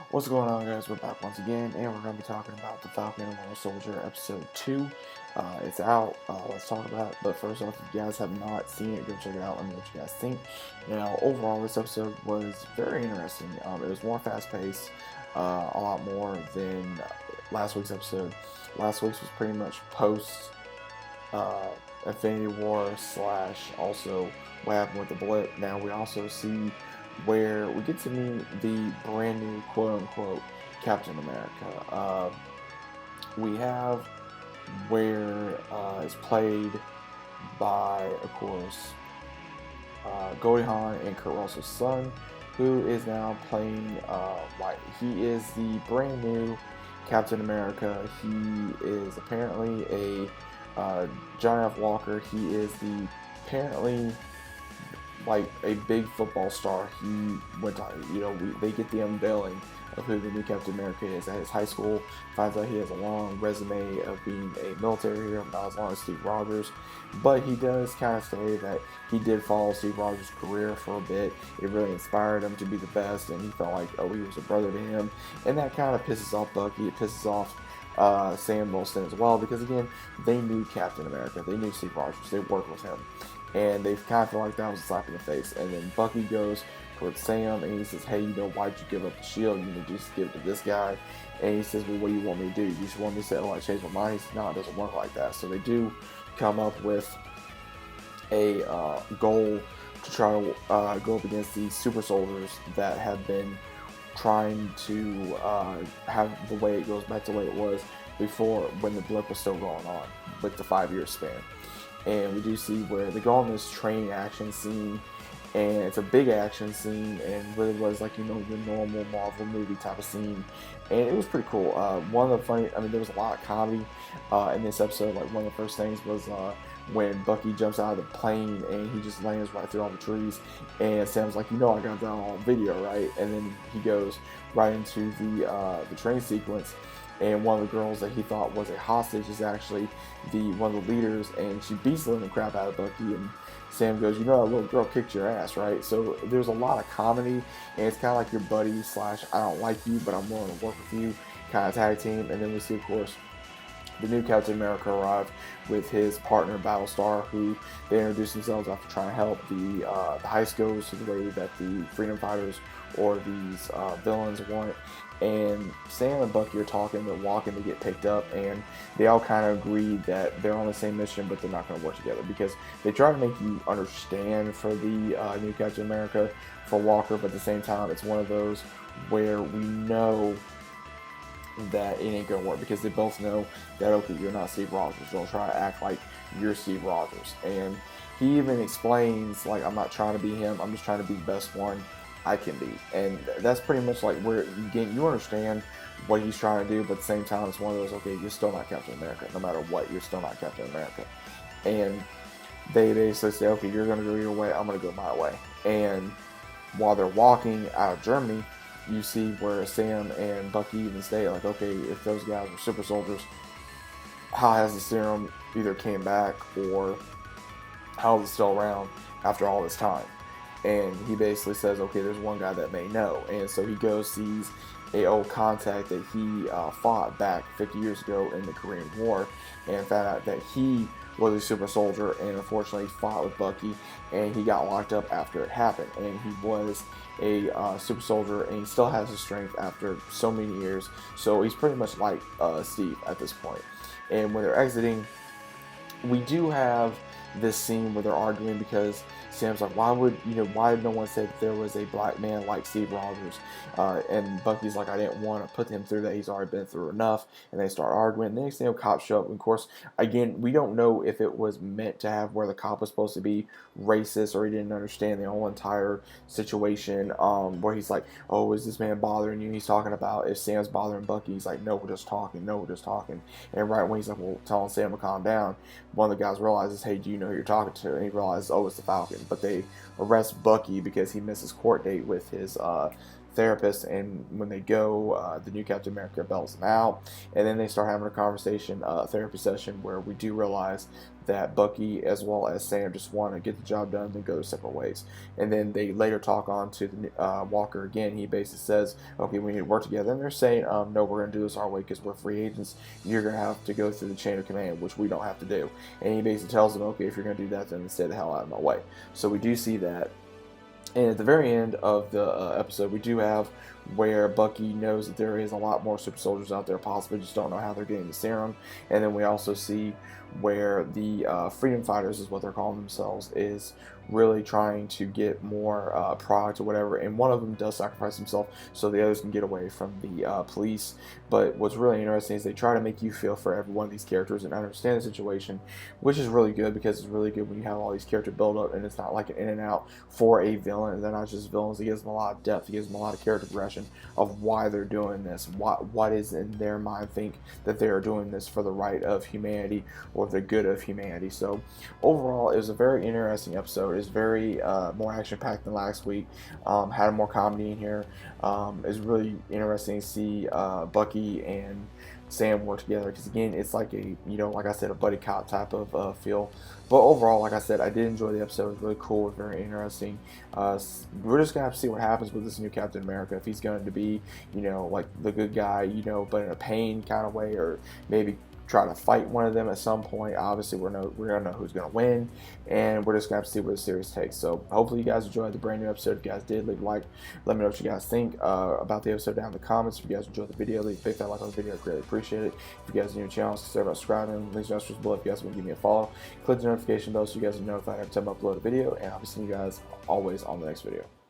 What's going on, guys? We're back once again, and we're going to be talking about the Falcon and Winter Soldier episode 2. It's out. Let's talk about it. But first off, if you guys have not seen it, go check it out. Let me know what you guys think. Now, overall, this episode was very interesting. It was more fast-paced, a lot more than last week's episode. Last week's was pretty much post Infinity War / also what happened with the blip. Now we also see where we get to meet the brand new quote-unquote Captain America. We have where it's played by, of course, Goldie Hawn and Kurt Russell's son, who is now playing White. He is the brand new Captain America. He is apparently John F. Walker. He is apparently like a big football star. He went to, they get the unveiling of who the new Captain America is at his high school. Finds out he has a long resume of being a military hero, not as long as Steve Rogers, but he does kind of say that he did follow Steve Rogers' career for a bit. It really inspired him to be the best, and he felt like, he was a brother to him, and that kind of pisses off Bucky. It pisses off Sam Wilson as well, because again, they knew Captain America, they knew Steve Rogers, they worked with him, and they kind of feel like that was a slap in the face. And then Bucky goes towards Sam and he says, hey, why'd you give up the shield? Just give it to this guy. And he says, well, what do you want me to do? You just want me to say, I change my mind? He says, no, it doesn't work like that. So they do come up with a goal to try to go up against these super soldiers that have been trying to have the way it goes back to the way it was before, when the blip was still going on with the 5-year span. And we do see where they go on this train action scene, and it's a big action scene, and really was like, the normal Marvel movie type of scene, and it was pretty cool. One of the funny, there was a lot of comedy in this episode. Like, one of the first things was when Bucky jumps out of the plane and he just lands right through all the trees, and Sam's like, I got that on video, right? And then he goes right into the train sequence, and one of the girls that he thought was a hostage is actually one of the leaders, and she beats the living crap out of Bucky, and Sam goes, that little girl kicked your ass, right? So there's a lot of comedy, and it's kind of like your buddy / I don't like you, but I'm willing to work with you kind of tag team. And then we see, of course, the new Captain America arrive with his partner Battlestar, who they introduce themselves after trying to help the heist goes to the way that the freedom fighters or these villains want it. And Sam and Bucky are talking, they're walking to get picked up, and they all kind of agree that they're on the same mission, but they're not going to work together, because they try to make you understand for the new Captain America, for Walker, but at the same time, it's one of those where we know that it ain't gonna work, because they both know that, okay, you're not Steve Rogers, don't try to act like you're Steve Rogers. And he even explains, like, I'm not trying to be him, I'm just trying to be the best one I can be. And that's pretty much like where, again, you understand what he's trying to do, but at the same time, it's one of those, okay, you're still not Captain America. No matter what, you're still not Captain America. And they basically say, okay, you're gonna go your way, I'm gonna go my way. And while they're walking out of Germany, you see where Sam and Bucky even say, like, okay, if those guys were super soldiers, how has the serum either came back, or how is it still around after all this time? And he basically says, okay, there's one guy that may know. And so he goes, sees a old contact that he fought back 50 years ago in the Korean War, and found out that he was a super soldier, and unfortunately fought with Bucky, and he got locked up after it happened. And he was a super soldier, and he still has his strength after so many years. So he's pretty much like Steve at this point. And when they're exiting, we do have this scene where they're arguing, because Sam's like, why no one said there was a black man like Steve Rogers? And Bucky's like, I didn't want to put him through that. He's already been through enough. And they start arguing. The next thing, cops show up. And of course, again, we don't know if it was meant to have where the cop was supposed to be racist, or he didn't understand the whole entire situation, where he's like, oh, is this man bothering you? He's talking about if Sam's bothering Bucky. He's like, no, we're just talking. And right when he's like, well, telling Sam to calm down, one of the guys realizes, hey, do you know who you're talking to? And he realizes, oh, it's the Falcon. But they arrest Bucky because he missed his court date with his therapist, and when they go, the new Captain America bails them out, and then they start having a conversation, therapy session, where we do realize that Bucky as well as Sam just want to get the job done and go their separate ways. And then they later talk on to the Walker again. He basically says, okay, we need to work together. And they're saying, no, we're going to do this our way because we're free agents. You're going to have to go through the chain of command, which we don't have to do. And he basically tells them, okay, if you're going to do that, then stay the hell out of my way. So we do see that. And at the very end of the episode, we do have where Bucky knows that there is a lot more super soldiers out there, possibly just don't know how they're getting the serum. And then we also see where the freedom fighters, is what they're calling themselves, is really trying to get more product or whatever. And one of them does sacrifice himself so the others can get away from the police. But what's really interesting is they try to make you feel for every one of these characters and understand the situation, which is really good, because it's really good when you have all these character build up and it's not like an in and out for a villain. They're not just villains. It gives them a lot of depth. It gives them a lot of character progression of why they're doing this, what is in their mind think that they are doing this for the right of humanity or the good of humanity. So overall, it was a very interesting episode. It's very more action packed than last week. Had more comedy in here. It's really interesting to see Bucky and Sam work together, because again, it's like a, like I said, a buddy cop type of feel. But overall, like I said, I did enjoy the episode. It was really cool. It was very interesting. We're just gonna have to see what happens with this new Captain America, if he's going to be, like the good guy, but in a pain kind of way, or maybe try to fight one of them at some point. Obviously, we're gonna know who's gonna win, and we're just gonna have to see where the series takes. So hopefully you guys enjoyed the brand new episode. If you guys did, leave a like. Let me know what you guys think about the episode down in the comments. If you guys enjoyed the video, leave a big fat like on the video. I greatly appreciate it. If you guys are new to the channel, consider about subscribing. Links are below if you guys want to give me a follow. Click the notification bell so you guys are notified every time I upload a video, and I'll be seeing you guys always on the next video.